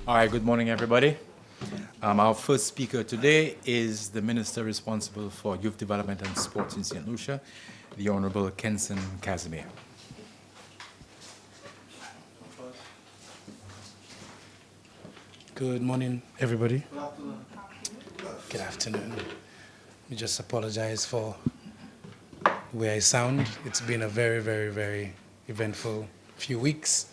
All right, good morning, everybody. Our first speaker today is the Minister responsible for Youth Development and Sports in St. Lucia, the Honorable Kenson Casimir. Good morning, everybody. Good afternoon. We just apologize for the way I sound. It's been a very, very, very eventful few weeks.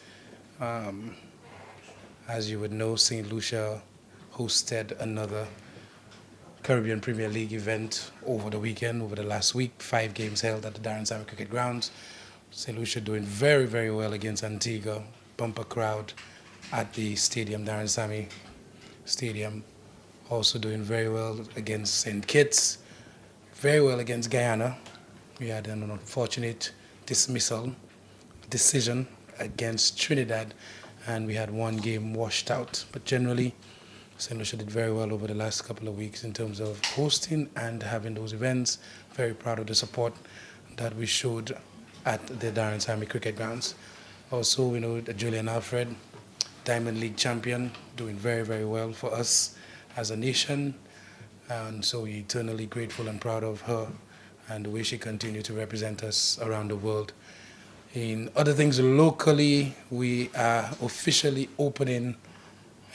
As you would know, St. Lucia hosted another Caribbean Premier League event over the weekend, over the last week. 5 games held at the Darren Sammy Cricket Grounds. St. Lucia doing very, very well against Antigua. Bumper crowd at the stadium, Darren Sammy Stadium. Also doing very well against St. Kitts. Very well against Guyana. We had an unfortunate decision against Trinidad, and we had one game washed out. But generally, St. Lucia did very well over the last couple of weeks in terms of hosting and having those events. Very proud of the support that we showed at the Darren Sammy Cricket Grounds. Also, we know that Julian Alfred, Diamond League champion, doing very, very well for us as a nation. And so we're eternally grateful and proud of her and the way she continued to represent us around the world. In other things locally, we are officially opening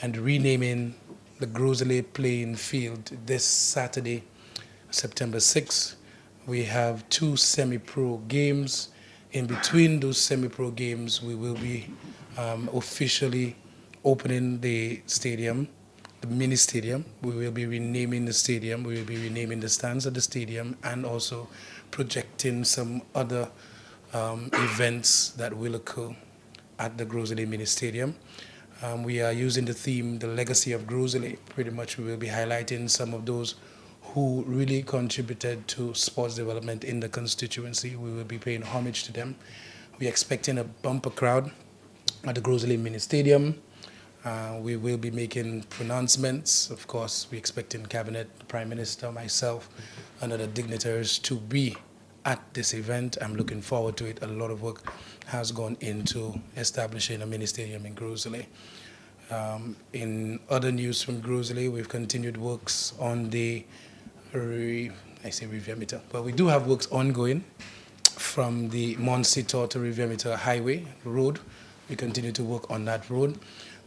and renaming the Groseley playing field this Saturday, September 6th. We have 2 semi-pro games. In between those semi-pro games, we will be officially opening the stadium, the mini stadium. We will be renaming the stadium. We will be renaming the stands at the stadium and also projecting some other events that will occur at the Groseley Mini Stadium. We are using the theme, the legacy of Groseley. Pretty much we will be highlighting some of those who really contributed to sports development in the constituency. We will be paying homage to them. We're expecting a bumper crowd at the Groseley Mini Stadium. We will be making pronouncements. Of course, we're expecting Cabinet, the Prime Minister, myself, and other dignitaries to be at this event. I'm looking forward to it. A lot of work has gone into establishing a mini stadium in Groseley. In other news from Groseley, we've continued works on the Riviera, but we do have works ongoing from the Monsitor to Riviera Highway Road. We continue to work on that road.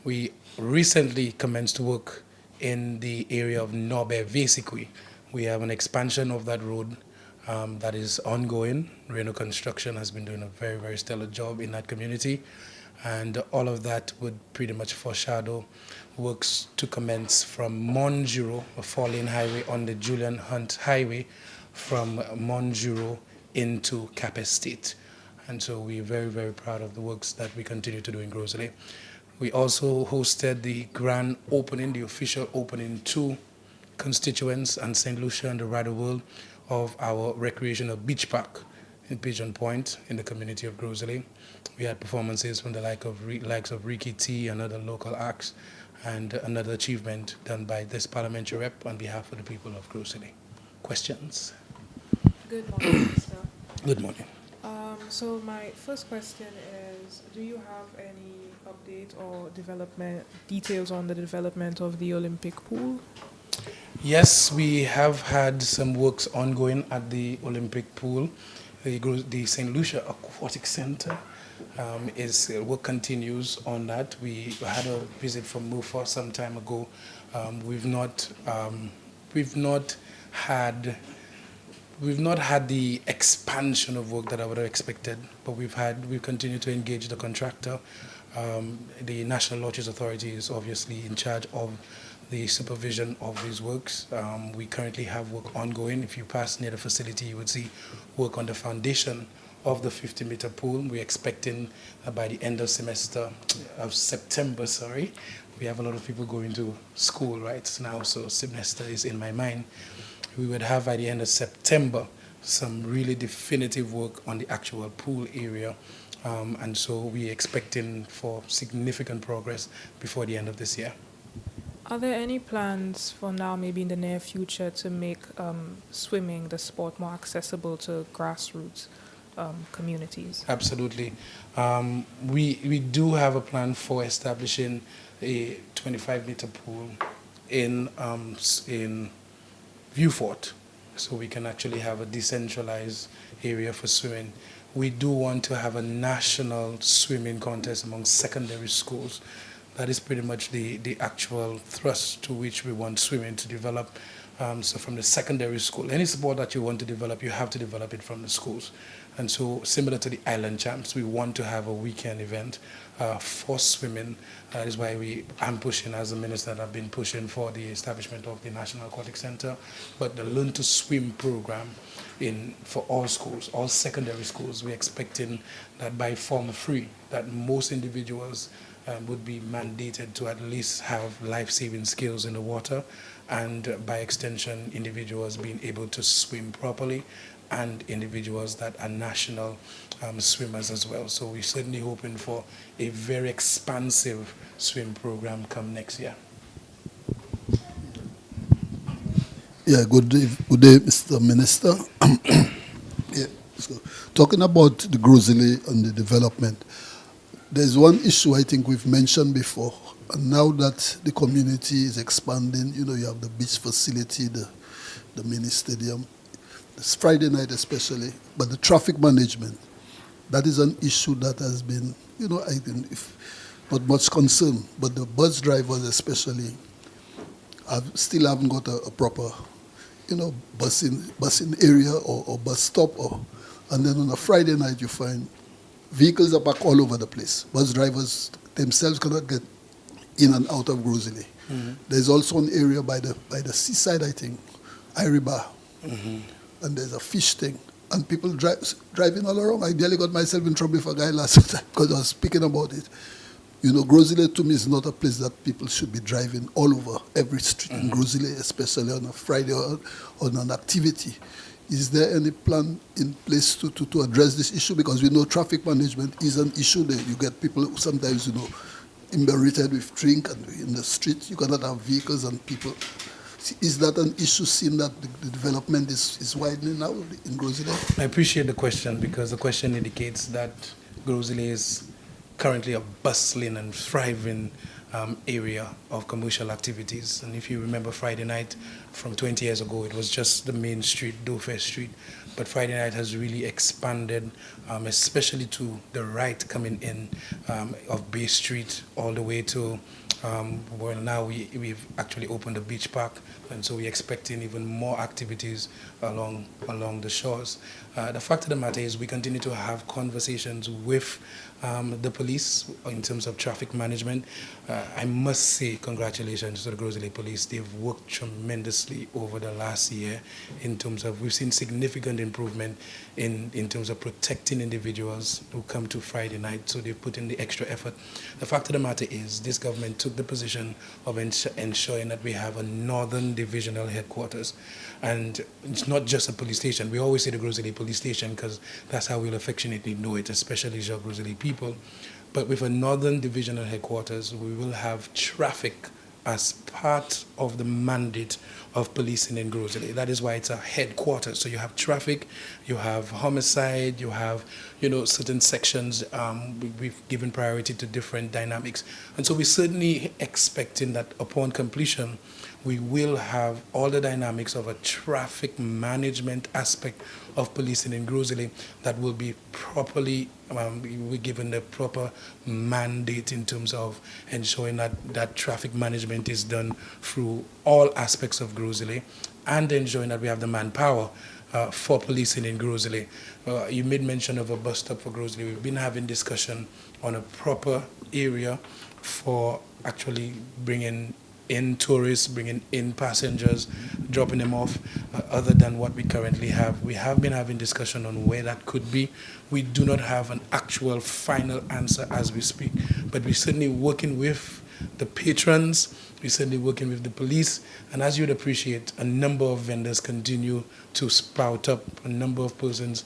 We recently commenced work in the area of Nobe Vesikwi. We have an expansion of that road that is ongoing. Reno Construction has been doing a very, very stellar job in that community. And all of that would pretty much foreshadow works to commence from Monjuro, a 4-lane highway on the Julian Hunt Highway from Monjuro into Cap Estate. And so we're very, very proud of the works that we continue to do in Groseley. We also hosted the grand opening, the official opening to constituents and St. Lucia and the wider world of our recreational beach park in Pigeon Point in the community of Groseley. We had performances from the likes of Ricky T and other local acts, and another achievement done by this parliamentary rep on behalf of the people of Groseley. Questions? Good morning, Minister. Good morning. So my first question is, do you have any update or development details on the development of the Olympic pool? Yes, we have had some works ongoing at the Olympic pool. The St. Lucia Aquatic Center work continues on that. We had a visit from MUFA some time ago. We've not had the expansion of work that I would have expected, but we've continued to engage the contractor. The National Lodges Authority is obviously in charge of the supervision of these works. We currently have work ongoing. If you pass near the facility, you would see work on the foundation of the 50-meter pool. We're expecting by the end of September, we have a lot of people going to school right now, so semester is in my mind. We would have by the end of September some really definitive work on the actual pool area. And so we're expecting for significant progress before the end of this year. Are there any plans for now, maybe in the near future, to make swimming, the sport, more accessible to grassroots communities? Absolutely. We do have a plan for establishing a 25-meter pool in View Fort, so we can actually have a decentralized area for swimming. We do want to have a national swimming contest among secondary schools. That is pretty much the actual thrust to which we want swimming to develop. So from the secondary school, any sport that you want to develop, you have to develop it from the schools. And so similar to the Island Champs, we want to have a weekend event for swimming. That is why I'm pushing, as a minister, and I've been pushing for the establishment of the National Aquatic Center, but the Learn to Swim program for all schools, all secondary schools. We're expecting that by Form 3, that most individuals would be mandated to at least have life-saving skills in the water, and by extension, individuals being able to swim properly, and individuals that are national swimmers as well. So we're certainly hoping for a very expansive swim program come next year. Yeah, good day, Mr. Minister. Yeah, so talking about the Groseley and the development, there's one issue I think we've mentioned before. And now that the community is expanding, you have the beach facility, the mini stadium, this Friday night especially, but the traffic management, that is an issue that has been, I think, not much concern, but the bus drivers especially still haven't got a proper, busing area or bus stop, and then on a Friday night you find vehicles are parked all over the place. Bus drivers themselves cannot get in and out of Groseley. Mm-hmm. There's also an area by the seaside, I think, Iriba, and there's a fish thing, and people driving all around. I nearly got myself in trouble with a guy last time because I was speaking about it. Groseley to me is not a place that people should be driving all over every street in Groseley, especially on a Friday or on an activity. Is there any plan in place to address this issue? Because we know traffic management is an issue there. You get people who sometimes, imbibed with drink, and in the street you cannot have vehicles and people. Is that an issue, seeing that the development is widening now in Groseley? I appreciate the question, because the question indicates that Groseley is currently a bustling and thriving area of commercial activities. And if you remember Friday night from 20 years ago, it was just the main street, Dofair Street. But Friday night has really expanded, especially to the right coming in of Bay Street all the way to, now we've actually opened a beach park, and so we're expecting even more activities along the shores. The fact of the matter is we continue to have conversations with the police in terms of traffic management. I must say congratulations to the Groseley Police. They've worked tremendously over the last year in terms of, we've seen significant improvement in terms of protecting individuals who come to Friday night, so they've put in the extra effort. The fact of the matter is this government took the position of ensuring that we have a northern divisional headquarters. And it's not just a police station. We always say the Groseley Police Station because that's how we'll affectionately know it, especially Jacques Groseley people. But with a northern divisional headquarters, we will have traffic as part of the mandate of policing in Groseley. That is why it's a headquarters. So you have traffic, you have homicide, you have, certain sections. We've given priority to different dynamics. And so we're certainly expecting that upon completion, we will have all the dynamics of a traffic management aspect of policing in Groseley that will be properly, we're given the proper mandate in terms of ensuring that traffic management is done through all aspects of Groseley, and ensuring that we have the manpower for policing in Groseley. You made mention of a bus stop for Groseley. We've been having discussion on a proper area for actually bringing in tourists, bringing in passengers, dropping them off, other than what we currently have. We have been having discussion on where that could be. We do not have an actual final answer as we speak, but we're certainly working with the patrons. We're certainly working with the police. And as you'd appreciate, a number of vendors continue to sprout up. A number of persons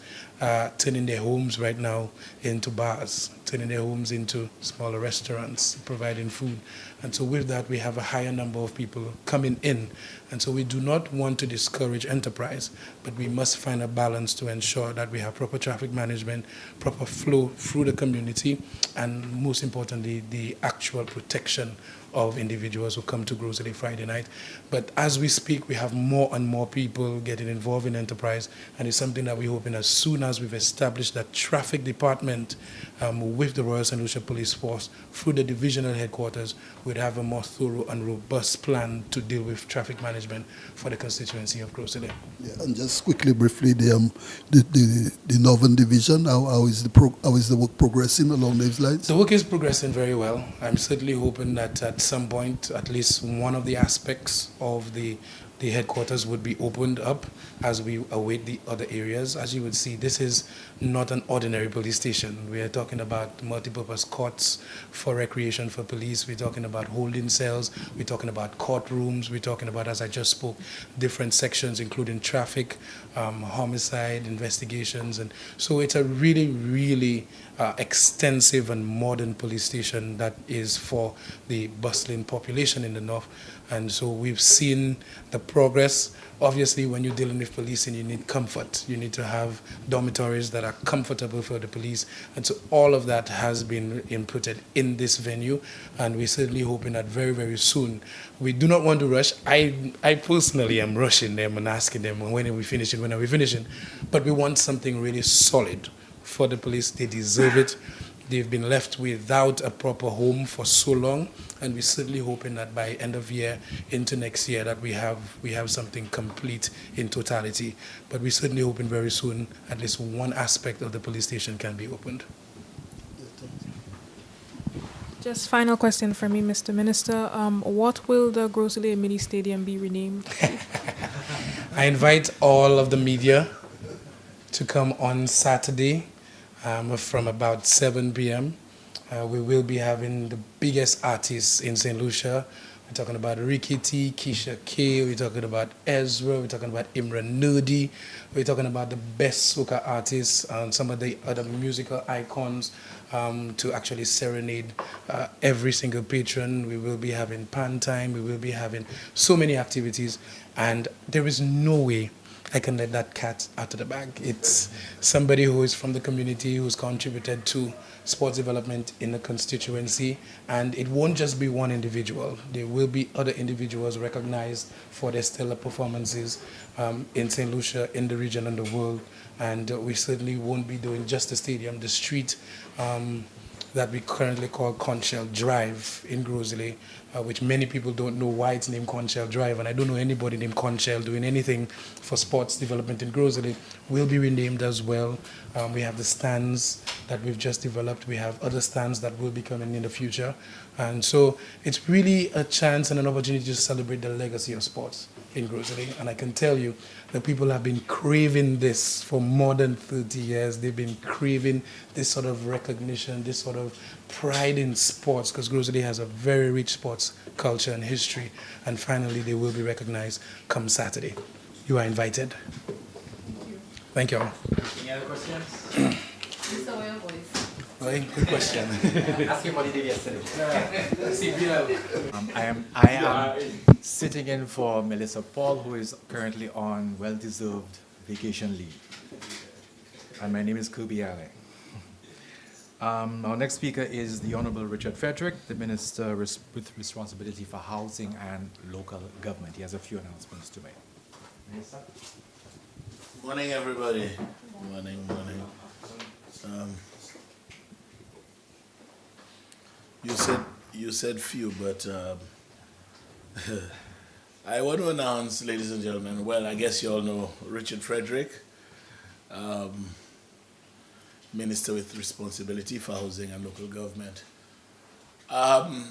turning their homes right now into bars, turning their homes into smaller restaurants, providing food. And so with that, we have a higher number of people coming in. And so we do not want to discourage enterprise, but we must find a balance to ensure that we have proper traffic management, proper flow through the community, and most importantly, the actual protection of individuals who come to Grocery Friday night. But as we speak, we have more and more people getting involved in enterprise, and it's something that we're hoping as soon as we've established that traffic department with the Royal St. Lucia Police Force through the divisional headquarters, we'd have a more thorough and robust plan to deal with traffic management for the constituency of Grocery. Yeah, and just quickly, briefly, the Northern Division, how is the work progressing along those lines? The work is progressing very well. I'm certainly hoping that at some point, at least one of the aspects of the headquarters would be opened up as we await the other areas. As you would see, this is not an ordinary police station. We are talking about multipurpose courts for recreation for police. We're talking about holding cells. We're talking about courtrooms. We're talking about, as I just spoke, different sections, including traffic, homicide, investigations. And so it's a really, really extensive and modern police station that is for the bustling population in the north. And so we've seen the progress. Obviously, when you're dealing with policing, you need comfort. You need to have dormitories that are comfortable for the police. And so all of that has been inputted in this venue. And we're certainly hoping that very, very soon. We do not want to rush. I personally am rushing them and asking them, when are we finishing, when are we finishing? But we want something really solid for the police. They deserve it. They've been left without a proper home for so long, and we're certainly hoping that by end of year into next year that we have something complete in totality. But we're certainly hoping very soon at least one aspect of the police station can be opened. Just final question for me, Mr. Minister. What will the Grocery Mini Stadium be renamed? I invite all of the media to come on Saturday from about 7 p.m. We will be having the biggest artists in St. Lucia. We're talking about Ricky T, Keisha K, we're talking about Ezra, we're talking about Imran Nudi, we're talking about the best soca artists and some of the other musical icons to actually serenade every single patron. We will be having pan time, we will be having so many activities, and there is no way I can let that cat out of the bag. It's somebody who is from the community, who's contributed to sports development in the constituency, and it won't just be one individual. There will be other individuals recognized for their stellar performances in St. Lucia, in the region, and the world, and we certainly won't be doing just the stadium, the street that we currently call Conchel Drive in Grosley, which many people don't know why it's named Conchel Drive, and I don't know anybody named Conchel doing anything for sports development in Grosley, will be renamed as well. We have the stands that we've just developed. We have other stands that will be coming in the future. And so it's really a chance and an opportunity to celebrate the legacy of sports in Grosley. And I can tell you that people have been craving this for more than 30 years. They've been craving this sort of recognition, this sort of pride in sports, because Grosley has a very rich sports culture and history. And finally, they will be recognized come Saturday. You are invited. Thank you all. Any other questions? Mr. Ware voice. Right, good question. Ask him what he did yesterday. I am sitting in for Melissa Paul, who is currently on well-deserved vacation leave. And my name is Kirby Allen. Our next speaker is the Honorable Richard Frederick, the Minister with responsibility for housing and local government. He has a few announcements to make. Minister? Morning, everybody. Morning. You said few, but I want to announce, ladies and gentlemen. Well, I guess you all know Richard Frederick, Minister with responsibility for housing and local government.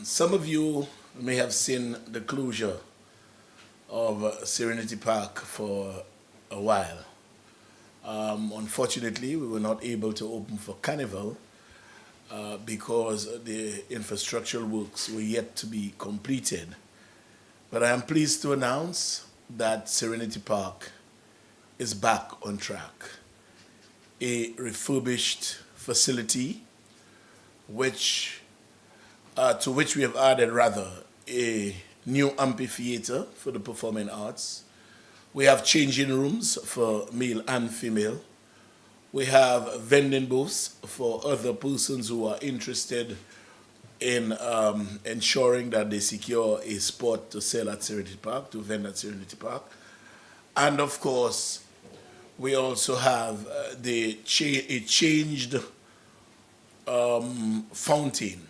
Some of you may have seen the closure of Serenity Park for a while. Unfortunately, we were not able to open for Carnival because the infrastructural works were yet to be completed. But I am pleased to announce that Serenity Park is back on track. A refurbished facility to which we have added a new amphitheater for the performing arts. We have changing rooms for male and female. We have vending booths for other persons who are interested in ensuring that they secure a spot to sell at Serenity Park, to vend at Serenity Park. And of course, we also have a changed fountain.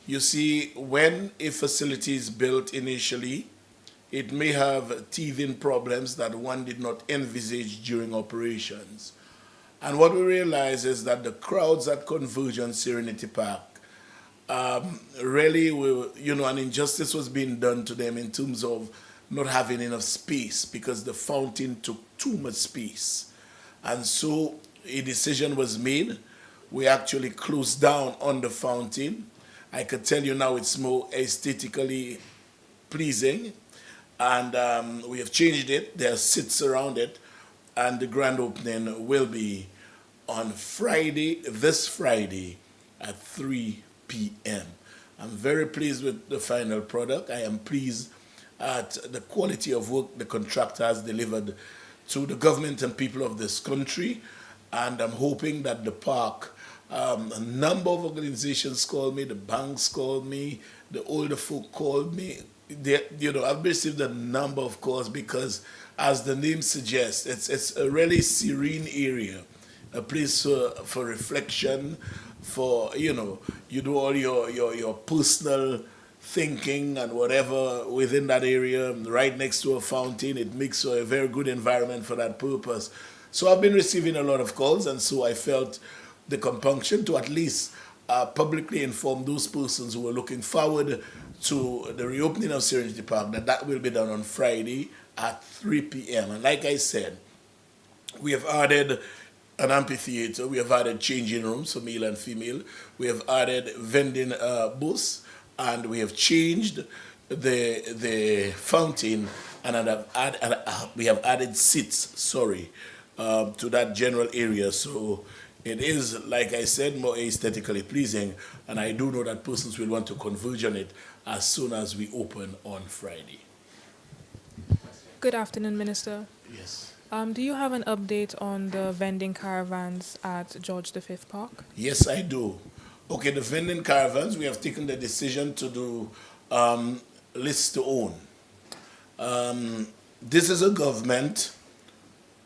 You see, when a facility is built initially, it may have teething problems that one did not envisage during operations. And what we realize is that the crowds that converge on Serenity Park really were, an injustice was being done to them in terms of not having enough space because the fountain took too much space. And so a decision was made. We actually closed down on the fountain. I could tell you now it's more aesthetically pleasing, and we have changed it. There are seats around it, and the grand opening will be on Friday, this Friday at 3 p.m. I'm very pleased with the final product. I am pleased at the quality of work the contractor has delivered to the government and people of this country, and I'm hoping that the park, a number of organizations called me, the banks called me, the older folk called me. I've received a number of calls because, as the name suggests, it's a really serene area, a place for reflection, for, you do all your personal thinking and whatever within that area, right next to a fountain. It makes a very good environment for that purpose. So I've been receiving a lot of calls, and so I felt the compunction to at least publicly inform those persons who were looking forward to the reopening of Serenity Park that will be done on Friday at 3 p.m. And like I said, we have added an amphitheater, we have added changing rooms for male and female, we have added vending booths, and we have changed the fountain, and we have added seats, to that general area. So it is, like I said, more aesthetically pleasing, and I do know that persons will want to converge on it as soon as we open on Friday. Good afternoon, Minister. Yes. Do you have an update on the vending caravans at George V Park? Yes, I do. Okay, the vending caravans, we have taken the decision to do list to own. This is a government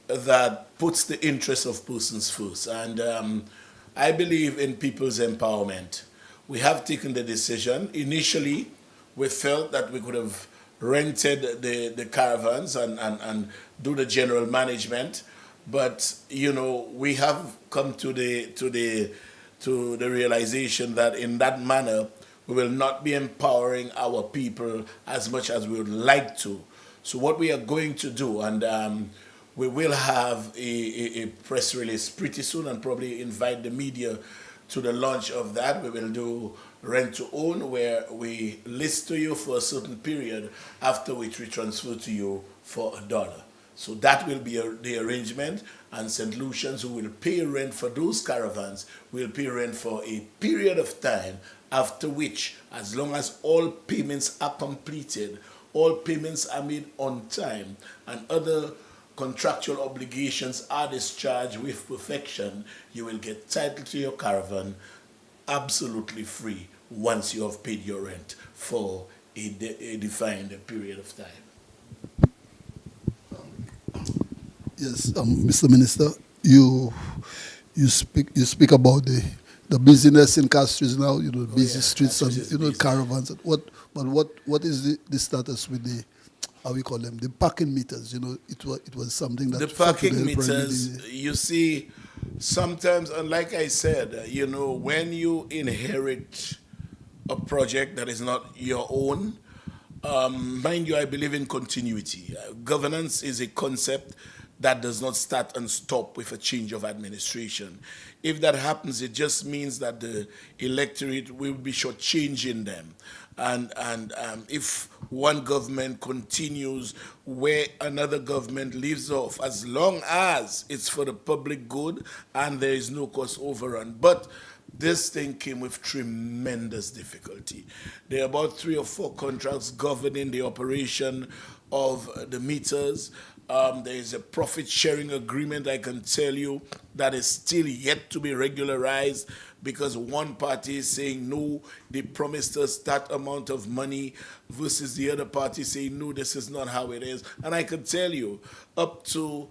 that puts the interests of persons first, and I believe in people's empowerment. We have taken the decision. Initially, we felt that we could have rented the caravans and do the general management, but we have come to the realization that in that manner we will not be empowering our people as much as we would like to. So what we are going to do, and we will have a press release pretty soon and probably invite the media to the launch of that. We will do rent to own, where we list to you for a certain period, after which we transfer to you for $1. So that will be the arrangement, and St. Lucians, who will pay rent for those caravans, will pay rent for a period of time, after which, as long as all payments are completed, all payments are made on time, and other contractual obligations are discharged with perfection, you will get title to your caravan absolutely free once you have paid your rent for a defined period of time. Yes, Mr. Minister, you speak about the busyness in Castries now. Busy streets and Castries is busy. caravans. What is the status with the, how we call them, the parking meters? It was something that The parking meters, you see, sometimes, and like I said, when you inherit a project that is not your own, mind you, I believe in continuity. Governance is a concept that does not start and stop with a change of administration. If that happens, it just means that the electorate will be shortchanging them. And if one government continues where another government leaves off, as long as it's for the public good and there is no cost overrun. But this thing came with tremendous difficulty. There are about 3 or 4 contracts governing the operation of the meters. There is a profit-sharing agreement, I can tell you, that is still yet to be regularized because one party is saying, no, they promised us that amount of money, versus the other party saying, no, this is not how it is. And I can tell you, up to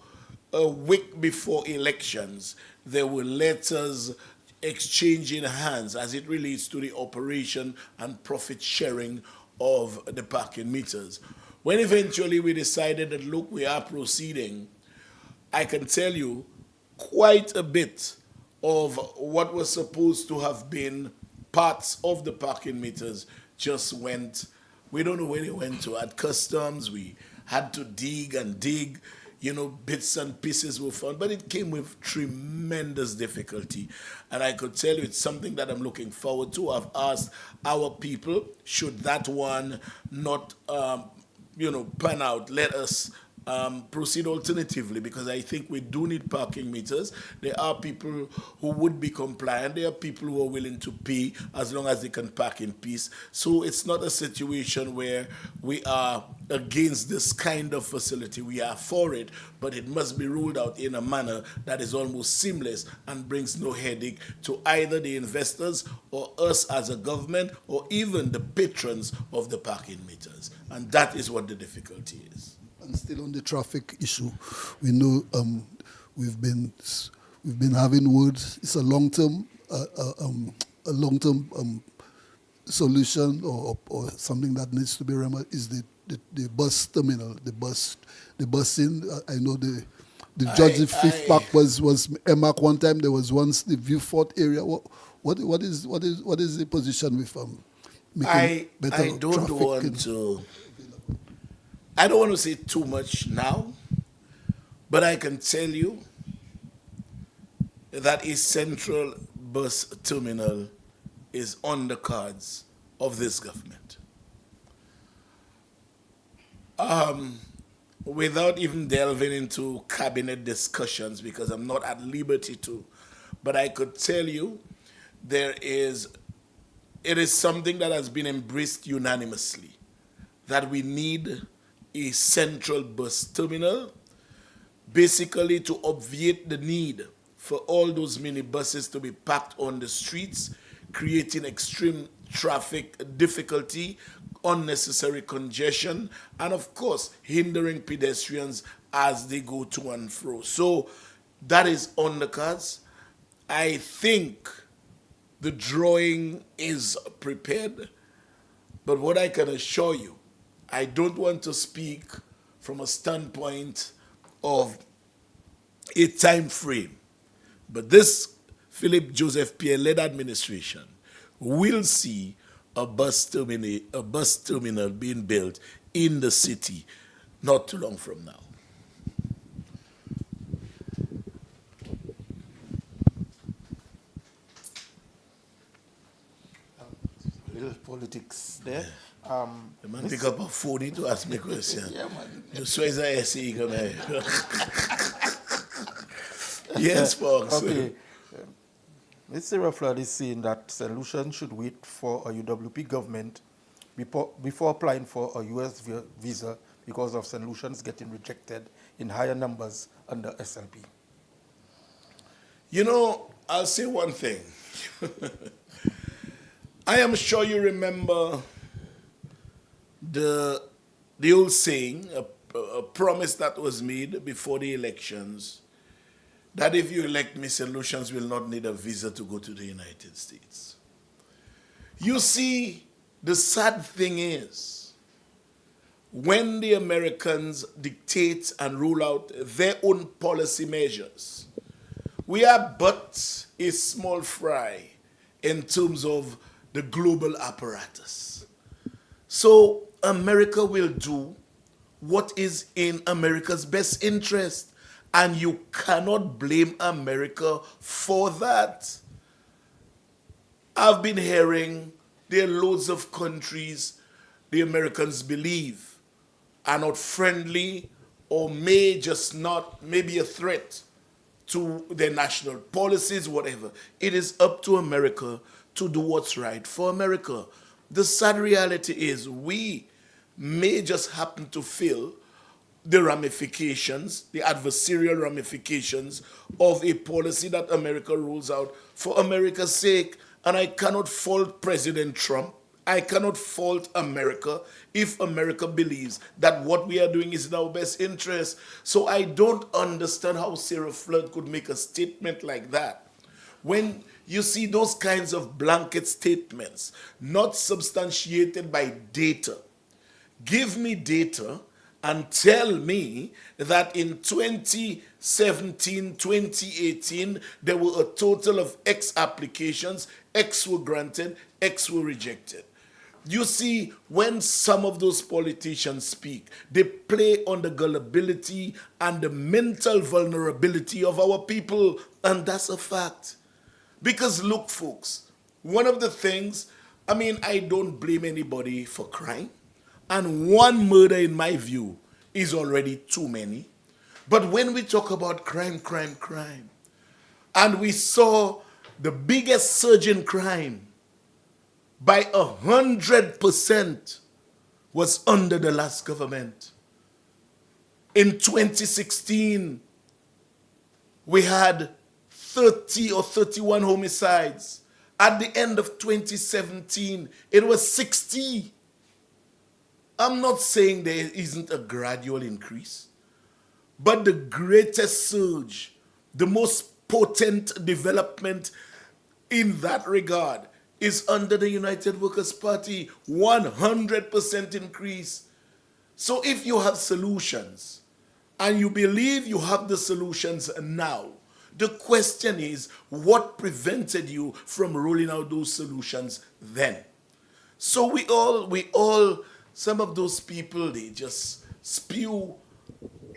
a week before elections, there were letters exchanging hands as it relates to the operation and profit sharing of the parking meters. When eventually we decided that, look, we are proceeding, I can tell you quite a bit of what was supposed to have been parts of the parking meters just went, we don't know where they went to. At customs, we had to dig and dig, bits and pieces were found, but it came with tremendous difficulty. And I could tell you it's something that I'm looking forward to. I've asked our people, should that one not pan out, let us proceed alternatively, because I think we do need parking meters. There are people who would be compliant. There are people who are willing to pay as long as they can park in peace. So it's not a situation where we are against this kind of facility. We are for it, but it must be ruled out in a manner that is almost seamless and brings no headache to either the investors or us as a government or even the patrons of the parking meters. And that is what the difficulty is. And still on the traffic issue, we know we've been having words. It's a long-term solution or something that needs to be remembered is the bus terminal, the busing. I know the Judge the Fifth Park was Emark one time. There was once the Viewfort area. What is the position with making better I don't traffic? want to. I don't want to say too much now, but I can tell you that a central bus terminal is on the cards of this government. Without even delving into cabinet discussions, because I'm not at liberty to, but I could tell you it is something that has been embraced unanimously, that we need a central bus terminal, basically to obviate the need for all those minibuses to be packed on the streets, creating extreme traffic difficulty, unnecessary congestion, and of course, hindering pedestrians as they go to and fro. So that is on the cards. I think the drawing is prepared, but what I can assure you, I don't want to speak from a standpoint of a time frame, but this Philip Joseph Pierre-led administration will see a bus terminal being built in the city not too long from now. Little politics there. The man pick up a phone to ask me a question. Yeah, man. You swear I see come here. Yes, folks. Okay. Mr. Ruffler is saying that St. Lucian should wait for a UWP government before applying for a US visa because of St. Lucian's getting rejected in higher numbers under SLP. I'll say one thing. I am sure you remember the old saying, a promise that was made before the elections, that if you elect me, St. Lucians will not need a visa to go to the United States. You see, the sad thing is, when the Americans dictate and rule out their own policy measures, we are but a small fry in terms of the global apparatus. So America will do what is in America's best interest. And you cannot blame America for that. I've been hearing there are loads of countries the Americans believe are not friendly or may just not, maybe a threat to their national policies, whatever. It is up to America to do what's right for America. The sad reality is we may just happen to feel the ramifications, the adversarial ramifications of a policy that America rules out for America's sake. And I cannot fault President Trump. I cannot fault America if America believes that what we are doing is in our best interest. So I don't understand how Sarah Flood could make a statement like that. When you see those kinds of blanket statements, not substantiated by data, give me data and tell me that in 2017, 2018, there were a total of X applications, X were granted, X were rejected. You see, when some of those politicians speak, they play on the gullibility and the mental vulnerability of our people, and that's a fact. Because look, folks, one of the things, I don't blame anybody for crime. And one murder, in my view, is already too many. But when we talk about crime, and we saw the biggest surge in crime by 100% was under the last government. In 2016, we had 30 or 31 homicides. At the end of 2017, it was 60. I'm not saying there isn't a gradual increase, but the greatest surge, the most potent development in that regard is under the United Workers' Party, 100% increase. So if you have solutions, and you believe you have the solutions now, the question is, what prevented you from rolling out those solutions then? So we all, some of those people, they just spew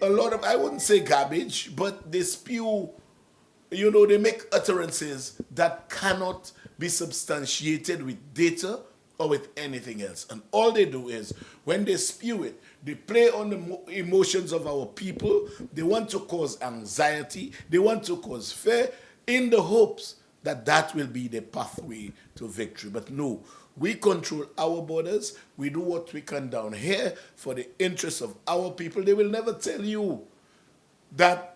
a lot of, I wouldn't say garbage, but they spew, they make utterances that cannot be substantiated with data or with anything else. And all they do is, when they spew it, they play on the emotions of our people. They want to cause anxiety. They want to cause fear in the hopes that that will be the pathway to victory. But no, we control our borders. We do what we can down here for the interests of our people. They will never tell you that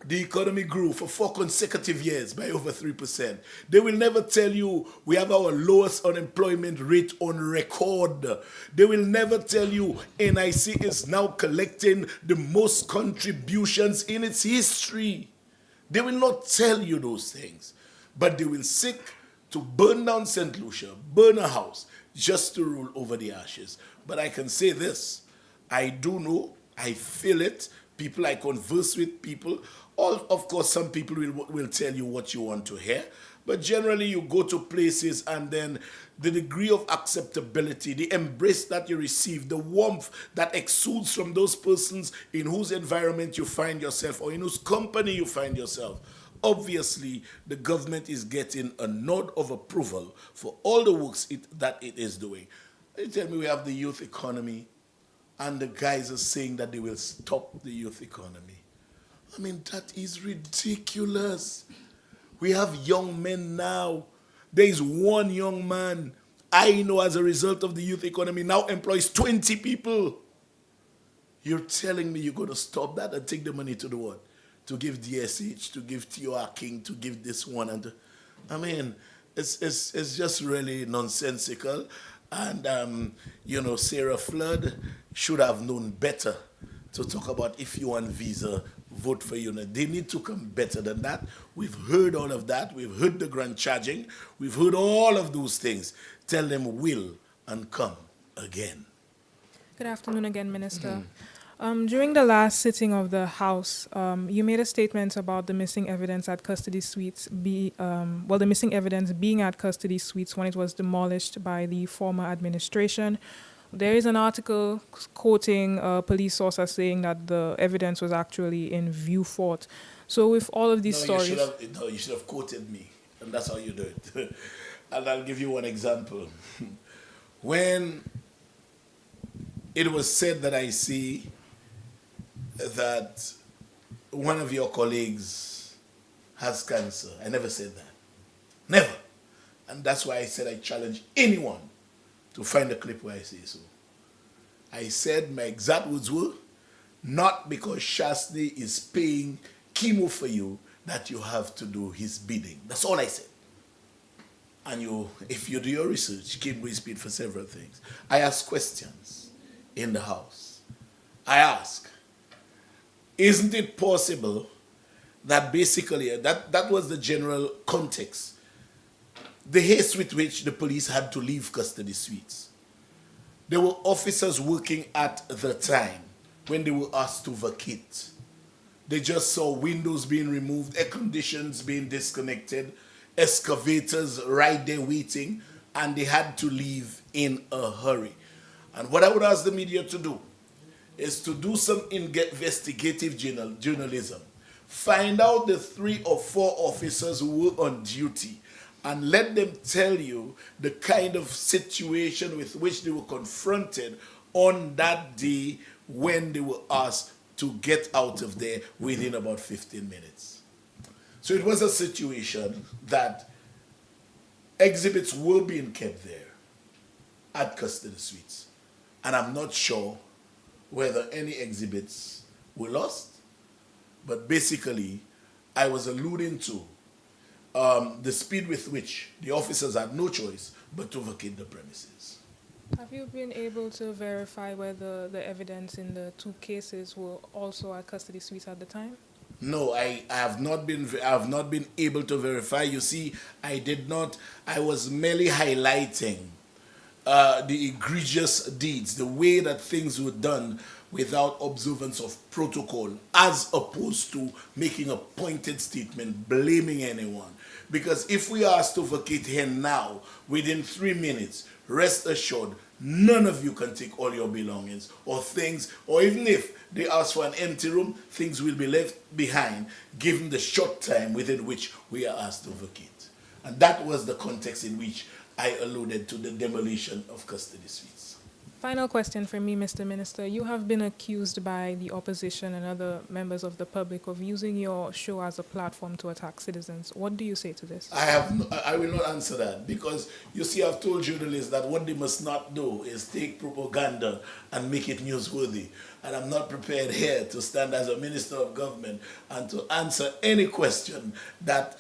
the economy grew for 4 consecutive years by over 3%. They will never tell you we have our lowest unemployment rate on record. They will never tell you NIC is now collecting the most contributions in its history. They will not tell you those things, but they will seek to burn down St. Lucia, burn a house, just to rule over the ashes. But I can say this, I do know, I feel it, people I converse with, people, of course some people will tell you what you want to hear, but generally you go to places and then the degree of acceptability, the embrace that you receive, the warmth that exudes from those persons in whose environment you find yourself or in whose company you find yourself. Obviously, the government is getting a nod of approval for all the works that it is doing. They tell me we have the youth economy, and the guys are saying that they will stop the youth economy. That is ridiculous. We have young men now. There is one young man I know as a result of the youth economy now employs 20 people. You're telling me you're going to stop that and take the money to do what? To give DSH, to give T.O.R. King, to give this one. It's just really nonsensical. And, Sarah Flood should have known better to talk about if you want visa, vote for UNIT. They need to come better than that. We've heard all of that. We've heard the grand charging. We've heard all of those things. Tell them will and come again. Good afternoon again, Minister. During the last sitting of the House, you made a statement about the missing evidence at custody suites, the missing evidence being at custody suites when it was demolished by the former administration. there is an article quoting a police source as saying that the evidence was actually in View Fort. So with all of these stories, You should have quoted me, and that's how you do it. And I'll give you one example. When it was said that I see that one of your colleagues has cancer, I never said that. Never. And that's why I said I challenge anyone to find a clip where I say so. I said my exact words were, not because Shastri is paying chemo for you that you have to do his bidding. That's all I said. And if you do your research, chemo is paid for several things. I ask questions in the House. I ask, isn't it possible that basically, that was the general context, the haste with which the police had to leave custody suites. There were officers working at the time when they were asked to vacate. They just saw windows being removed, air conditions being disconnected, excavators right there waiting, and they had to leave in a hurry. And what I would ask the media to do is to do some investigative journalism. Find out the 3 or 4 officers who were on duty and let them tell you the kind of situation with which they were confronted on that day when they were asked to get out of there within about 15 minutes. So it was a situation that exhibits were being kept there at custody suites. And I'm not sure whether any exhibits were lost, but basically I was alluding to the speed with which the officers had no choice but to vacate the premises. have you been able to verify whether the evidence in the 2 cases were also at custody suites at the time? No, I have not been able to verify. You see, I was merely highlighting the egregious deeds, the way that things were done without observance of protocol, as opposed to making a pointed statement, blaming anyone. Because if we are asked to vacate here now, within 3 minutes, rest assured, none of you can take all your belongings or things, or even if they ask for an empty room, things will be left behind, given the short time within which we are asked to vacate. And that was the context in which I alluded to the demolition of custody suites. Final question for me, Mr. Minister. You have been accused by the opposition and other members of the public of using your show as a platform to attack citizens. What do you say to this? I will not answer that, because you see, I've told journalists that what they must not do is take propaganda and make it newsworthy. And I'm not prepared here to stand as a minister of government and to answer any question that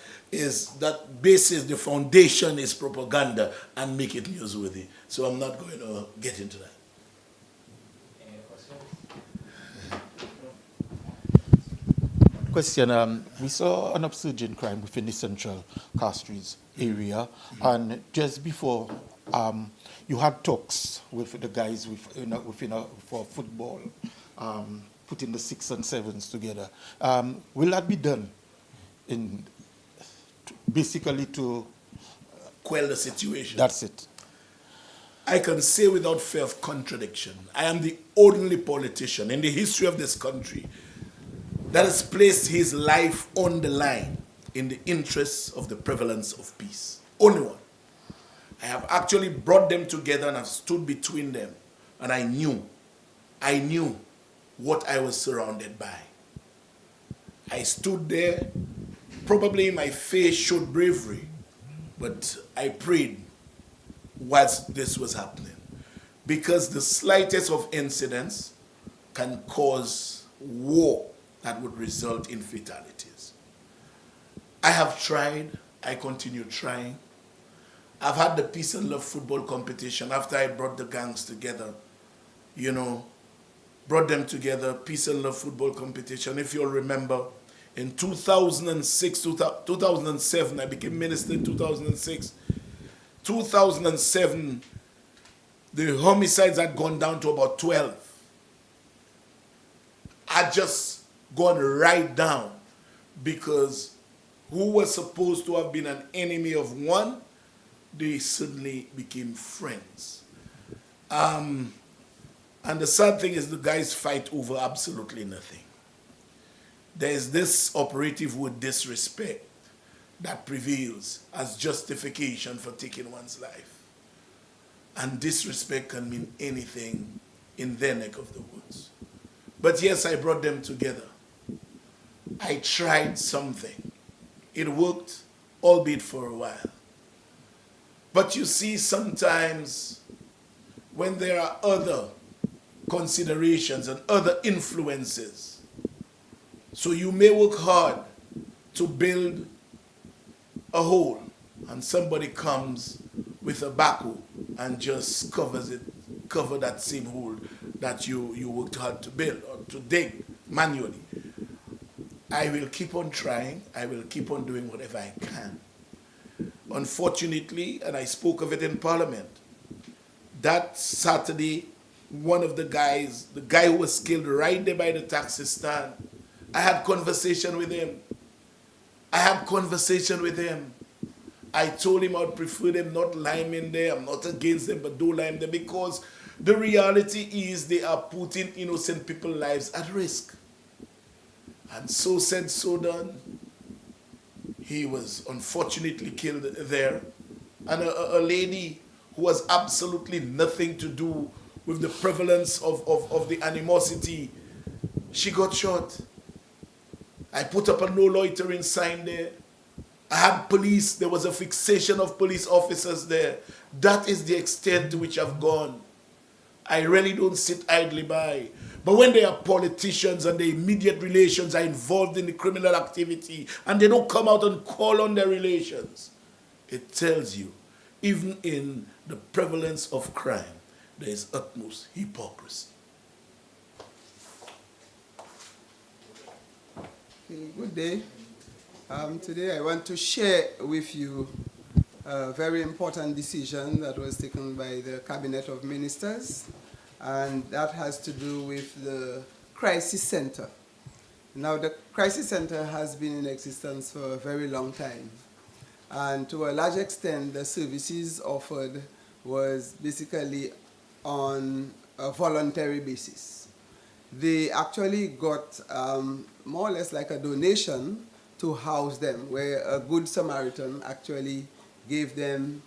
bases the foundation is propaganda and make it newsworthy. So I'm not going to get into that. Any other questions? Question, we saw an upsurge in crime within the central Castries area, and just before you had talks with the guys for football, putting the 6 and 7s together. Will that be done basically to Quell the situation. That's it. I can say without fear of contradiction, I am the only politician in the history of this country that has placed his life on the line in the interests of the prevalence of peace. Only one. I have actually brought them together and have stood between them, and I knew what I was surrounded by. I stood there, probably my face showed bravery, but I prayed whilst this was happening, because the slightest of incidents can cause war that would result in fatalities. I have tried, I continue trying. I've had the Peace and Love football competition after I brought the gangs together, brought them together, Peace and Love football competition. If you'll remember, in 2007, I became minister in 2006. 2007, the homicides had gone down to about 12. Had just gone right down, because who was supposed to have been an enemy of one, they suddenly became friends. And the sad thing is the guys fight over absolutely nothing. There is this operative word disrespect that prevails as justification for taking one's life. And disrespect can mean anything in their neck of the woods. But yes, I brought them together. I tried something. It worked, albeit for a while. But you see, sometimes when there are other considerations and other influences, so you may work hard to build a hole, and somebody comes with a backhoe and just cover that same hole that you worked hard to build or to dig manually. I will keep on trying. I will keep on doing whatever I can. Unfortunately, and I spoke of it in Parliament, that Saturday, one of the guys, the guy who was killed right there by the taxi stand, I had conversation with him. I told him I would prefer them not lime in there. I'm not against them, but don't lime there, because the reality is they are putting innocent people's lives at risk. And so said, so done. He was unfortunately killed there. And a lady who has absolutely nothing to do with the prevalence of the animosity, she got shot. I put up a no loitering sign there. I had police, there was a fixation of police officers there. That is the extent to which I've gone. I really don't sit idly by. But when there are politicians and their immediate relations are involved in the criminal activity and they don't come out and call on their relations, it tells you, even in the prevalence of crime, there is utmost hypocrisy. Okay, good day. Today I want to share with you a very important decision that was taken by the Cabinet of Ministers, and that has to do with the Crisis Center. Now, the Crisis Center has been in existence for a very long time, and to a large extent, the services offered was basically on a voluntary basis. They actually got more or less like a donation to house them, where a good Samaritan actually gave them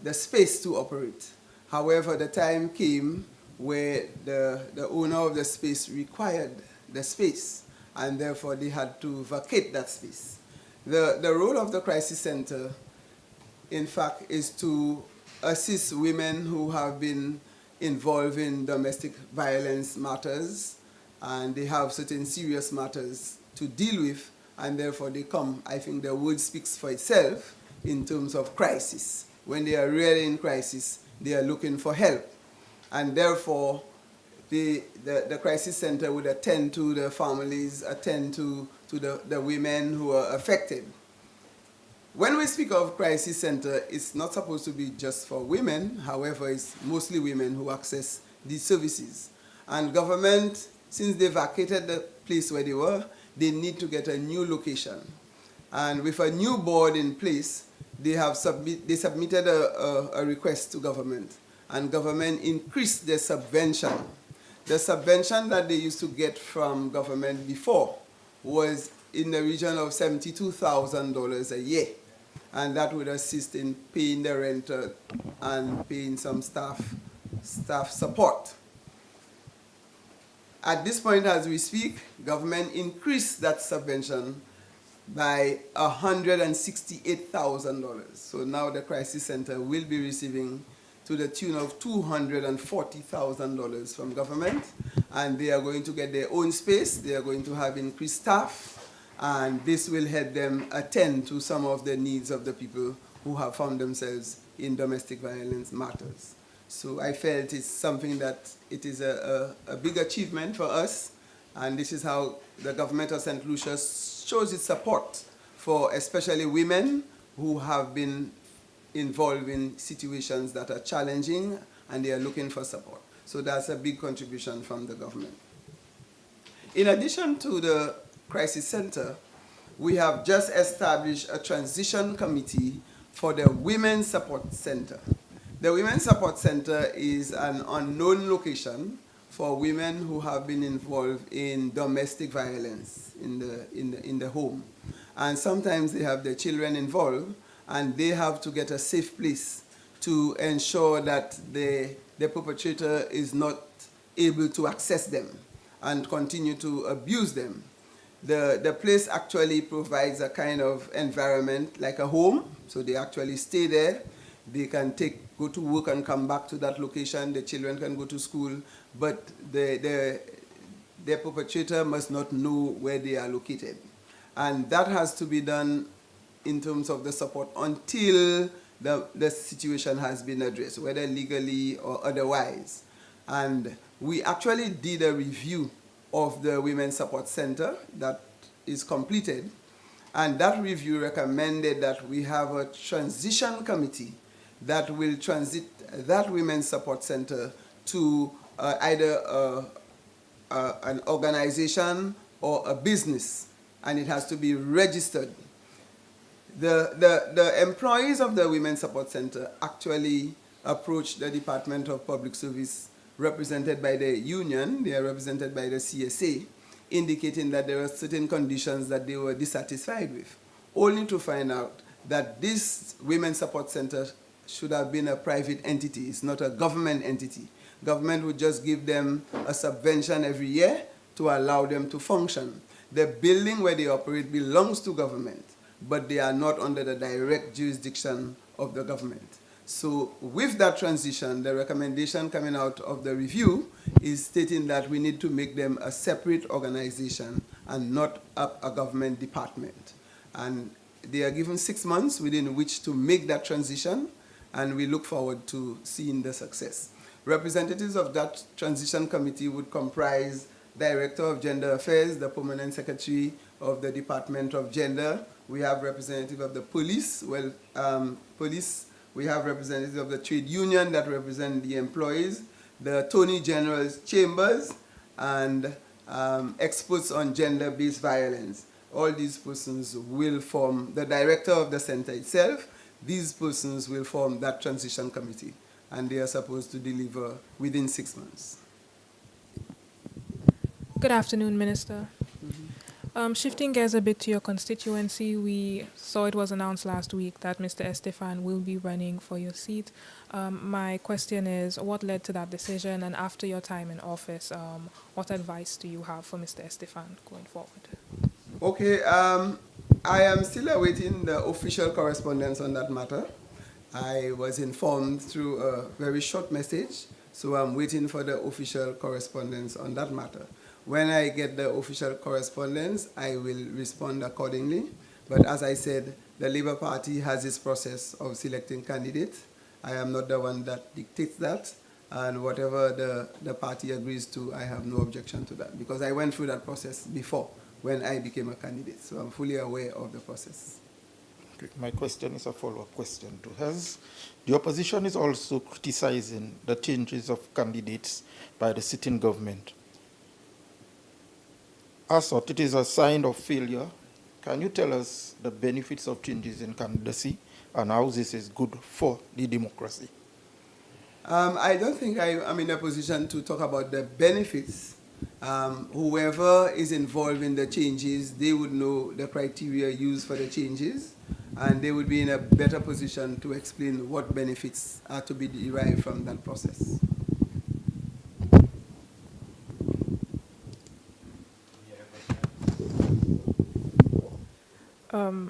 the space to operate. However, the time came where the owner of the space required the space, and therefore they had to vacate that space. The role of the Crisis Center, in fact, is to assist women who have been involved in domestic violence matters, and they have certain serious matters to deal with, and therefore they come. I think the word speaks for itself in terms of crisis. When they are really in crisis, they are looking for help. And therefore, the Crisis Center would attend to the families, attend to the women who are affected. When we speak of Crisis Center, it's not supposed to be just for women. However, it's mostly women who access these services. And government, since they vacated the place where they were, they need to get a new location. And with a new board in place, they submitted a request to government. And government increased their subvention. The subvention that they used to get from government before was in the region of $72,000 a year. And that would assist in paying the rent and paying some staff support. At this point, as we speak, government increased that subvention by $168,000. So now the Crisis Center will be receiving to the tune of $240,000 from government, and they are going to get their own space, they are going to have increased staff, and this will help them attend to some of the needs of the people who have found themselves in domestic violence matters. So I felt it's something that it is a big achievement for us, and this is how the government of St. Lucia shows its support for especially women who have been involved in situations that are challenging and they are looking for support. So that's a big contribution from the government. In addition to the Crisis Center, we have just established a transition committee for the Women's Support Center. The Women's Support Center is an unknown location for women who have been involved in domestic violence in the home. And sometimes they have their children involved, and they have to get a safe place to ensure that the perpetrator is not able to access them and continue to abuse them. The place actually provides a kind of environment like a home, so they actually stay there. They can go to work and come back to that location. The children can go to school, but their perpetrator must not know where they are located. And that has to be done in terms of the support until the situation has been addressed, whether legally or otherwise. And we actually did a review of the Women's Support Center that is completed. And that review recommended that we have a transition committee that will transit that Women's Support Center to either an organization or a business, and it has to be registered. The employees of the Women's Support Center actually approached the Department of Public Service, represented by the union. They are represented by the CSA, indicating that there are certain conditions that they were dissatisfied with, only to find out that this Women's Support Center should have been a private entity. It's not a government entity. Government would just give them a subvention every year to allow them to function. The building where they operate belongs to government, but they are not under the direct jurisdiction of the government. So with that transition, the recommendation coming out of the review is stating that we need to make them a separate organization and not a government department. And they are given 6 months within which to make that transition, and we look forward to seeing the success. Representatives of that transition committee would comprise Director of Gender Affairs, the Permanent Secretary of the Department of Gender. We have representative of the police. We have representatives of the trade union that represent the employees, the Attorney General's chambers, and experts on gender-based violence. All these persons will form the director of the center itself. These persons will form that transition committee, and they are supposed to deliver within 6 months. Good afternoon, Minister. Shifting gears a bit to your constituency, we saw it was announced last week that Mr. Estefan will be running for your seat. My question is, what led to that decision? And after your time in office, what advice do you have for Mr. Estefan going forward? Okay, I am still awaiting the official correspondence on that matter. I was informed through a very short message, so I'm waiting for the official correspondence on that matter. When I get the official correspondence, I will respond accordingly. But as I said, the Labour Party has its process of selecting candidates. I am not the one that dictates that. And whatever the party agrees to, I have no objection to that. Because I went through that process before when I became a candidate. So I'm fully aware of the process. Okay. My question is a follow-up question to hers. The opposition is also criticizing the changes of candidates by the sitting government. As such, it is a sign of failure. Can you tell us the benefits of changes in candidacy and how this is good for the democracy? I don't think I'm in a position to talk about the benefits. Whoever is involved in the changes, they would know the criteria used for the changes, and they would be in a better position to explain what benefits are to be derived from that process.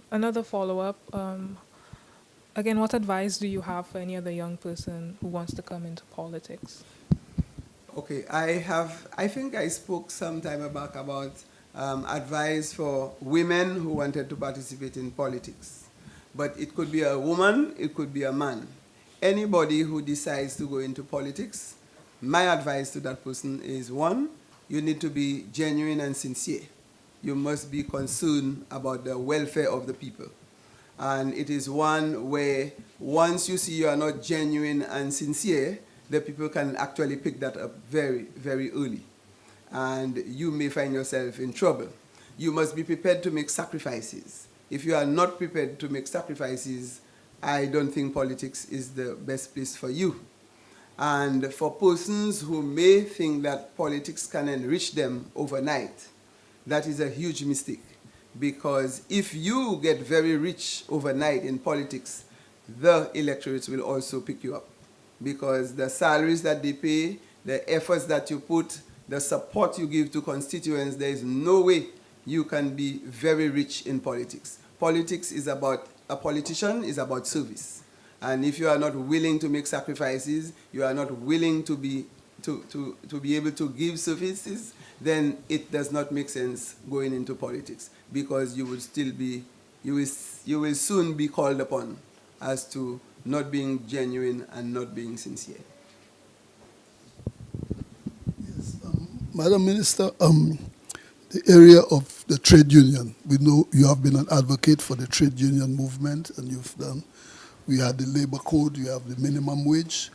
Another follow-up. Again, what advice do you have for any other young person who wants to come into politics? Okay, I think I spoke some time back about advice for women who wanted to participate in politics. But it could be a woman, it could be a man. Anybody who decides to go into politics, my advice to that person is, one, you need to be genuine and sincere. You must be concerned about the welfare of the people. And it is one where once you see you are not genuine and sincere, the people can actually pick that up very, very early. And you may find yourself in trouble. You must be prepared to make sacrifices. If you are not prepared to make sacrifices, I don't think politics is the best place for you. And for persons who may think that politics can enrich them overnight, that is a huge mistake. Because if you get very rich overnight in politics, the electorates will also pick you up. Because the salaries that they pay, the efforts that you put, the support you give to constituents, there is no way you can be very rich in politics. Politics is about, a politician is about service. And if you are not willing to make sacrifices, you are not willing to be able to give services, then it does not make sense going into politics, because you will still be, you will soon be called upon as to not being genuine and not being sincere. Yes, Madam Minister, the area of the trade union, we know you have been an advocate for the trade union movement, and we had the labor code, you have the minimum wage.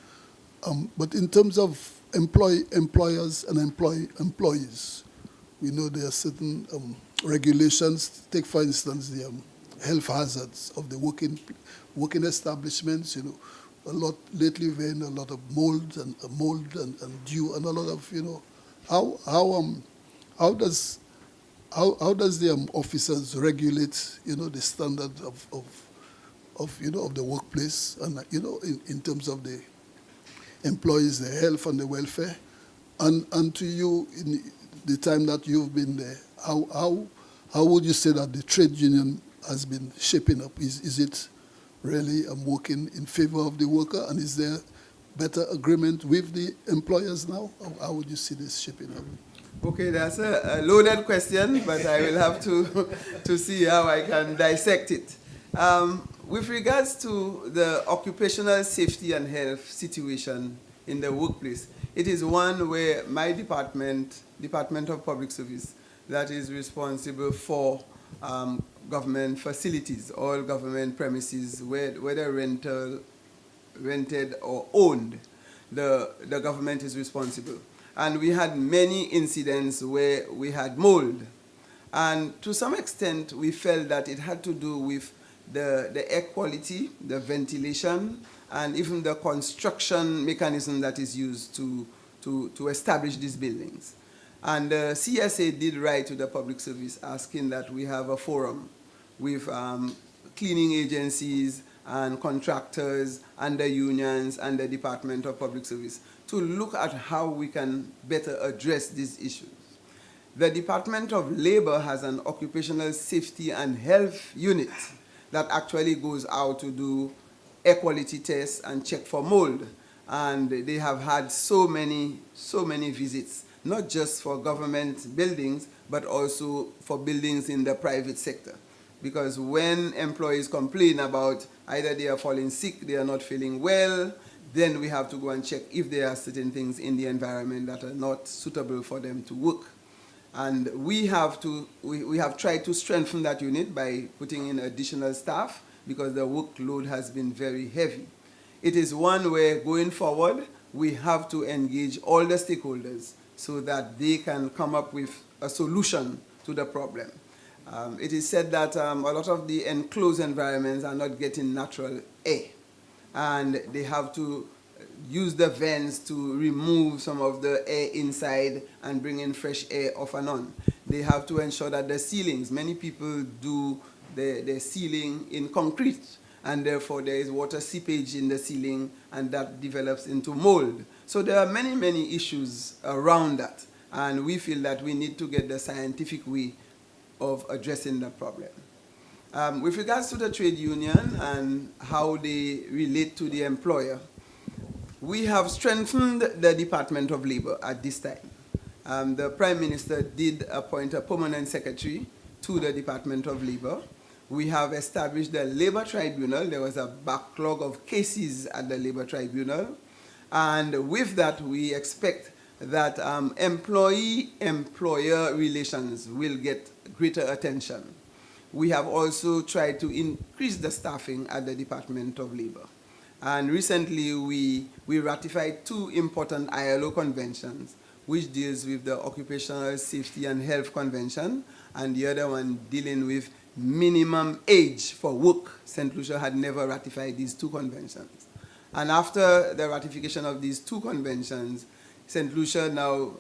But in terms of employers and employees, we know there are certain regulations. Take, for instance, the health hazards of the working establishments. You know, a lot lately we've been a lot of mold and dew, and a lot of, you know, how does the officers regulate, you know, the standard of the workplace, and you know, in terms of the employees, the health and the welfare, and to you, in the time that you've been there, how would you say that the trade union has been shaping up? Is it really working in favor of the worker, and is there better agreement with the employers now? How would you see this shaping up? Okay, that's a loaded question, but I will have to see how I can dissect it. With regards to the occupational safety and health situation in the workplace, it is one where my Department of Public Service, that is responsible for government facilities, all government premises, whether rented or owned, the government is responsible. And we had many incidents where we had mold. And to some extent, we felt that it had to do with the air quality, the ventilation, and even the construction mechanism that is used to establish these buildings. And the CSA did write to the public service asking that we have a forum with cleaning agencies and contractors and the unions and the Department of Public Service to look at how we can better address these issues. The Department of Labor has an occupational safety and health unit that actually goes out to do air quality tests and check for mold. And they have had so many visits, not just for government buildings, but also for buildings in the private sector. Because when employees complain about either they are falling sick, they are not feeling well, then we have to go and check if there are certain things in the environment that are not suitable for them to work. And we have tried to strengthen that unit by putting in additional staff, because the workload has been very heavy. It is one where, going forward, we have to engage all the stakeholders so that they can come up with a solution to the problem. It is said that a lot of the enclosed environments are not getting natural air, and they have to use the vents to remove some of the air inside and bring in fresh air off and on. They have to ensure that the ceilings, many people do the ceiling in concrete, and therefore there is water seepage in the ceiling, and that develops into mold. So there are many issues around that, and we feel that we need to get the scientific way of addressing the problem. With regards to the trade union and how they relate to the employer, we have strengthened the Department of Labor at this time. The Prime Minister did appoint a permanent secretary to the Department of Labor. We have established the Labor Tribunal. There was a backlog of cases at the Labor Tribunal. And with that, we expect that employee-employer relations will get greater attention. We have also tried to increase the staffing at the Department of Labor. And recently, we ratified 2 important ILO conventions, which deals with the Occupational Safety and Health Convention, and the other one dealing with minimum age for work. St. Lucia had never ratified these 2 conventions. And after the ratification of these two conventions, St. Lucia now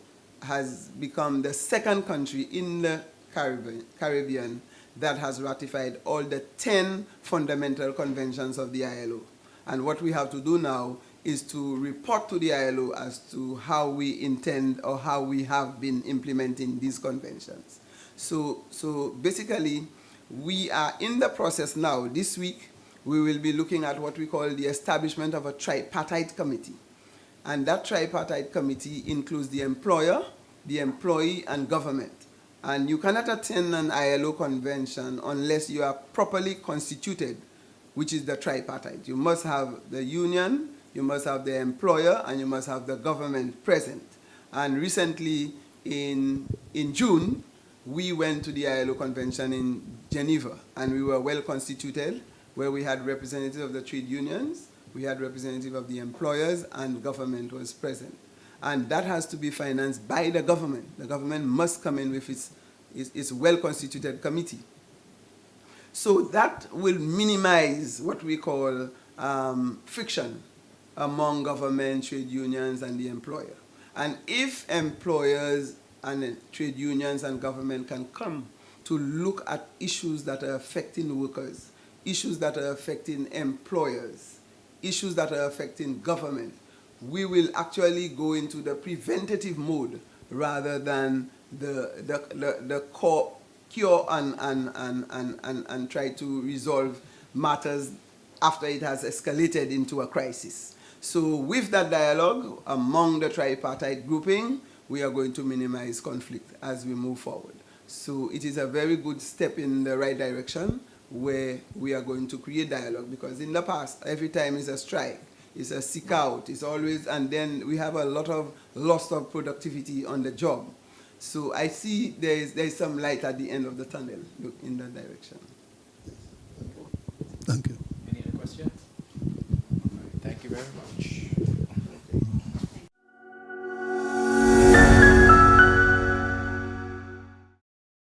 has become the second country in the Caribbean that has ratified all the 10 fundamental conventions of the ILO. And what we have to do now is to report to the ILO as to how we intend or how we have been implementing these conventions. So basically, we are in the process now. This week, we will be looking at what we call the establishment of a tripartite committee. And that tripartite committee includes the employer, the employee, and government. And you cannot attend an ILO convention unless you are properly constituted, which is the tripartite. You must have the union, you must have the employer, and you must have the government present. And recently, in June, we went to the ILO convention in Geneva, and we were well constituted, where we had representatives of the trade unions, we had representatives of the employers, and government was present. And that has to be financed by the government. The government must come in with its well-constituted committee. So that will minimize what we call friction among government, trade unions, and the employer. And if employers and trade unions and government can come to look at issues that are affecting workers, issues that are affecting employers, issues that are affecting government, we will actually go into the preventative mode rather than the cure and try to resolve matters after it has escalated into a crisis. So with that dialogue among the tripartite grouping, we are going to minimize conflict as we move forward. So it is a very good step in the right direction where we are going to create dialogue, because in the past, every time it's a strike, it's a seek out, it's always, and then we have a lot of loss of productivity on the job. So I see there's some light at the end of the tunnel in that direction. Thank you. Any other questions? All right, thank you very much.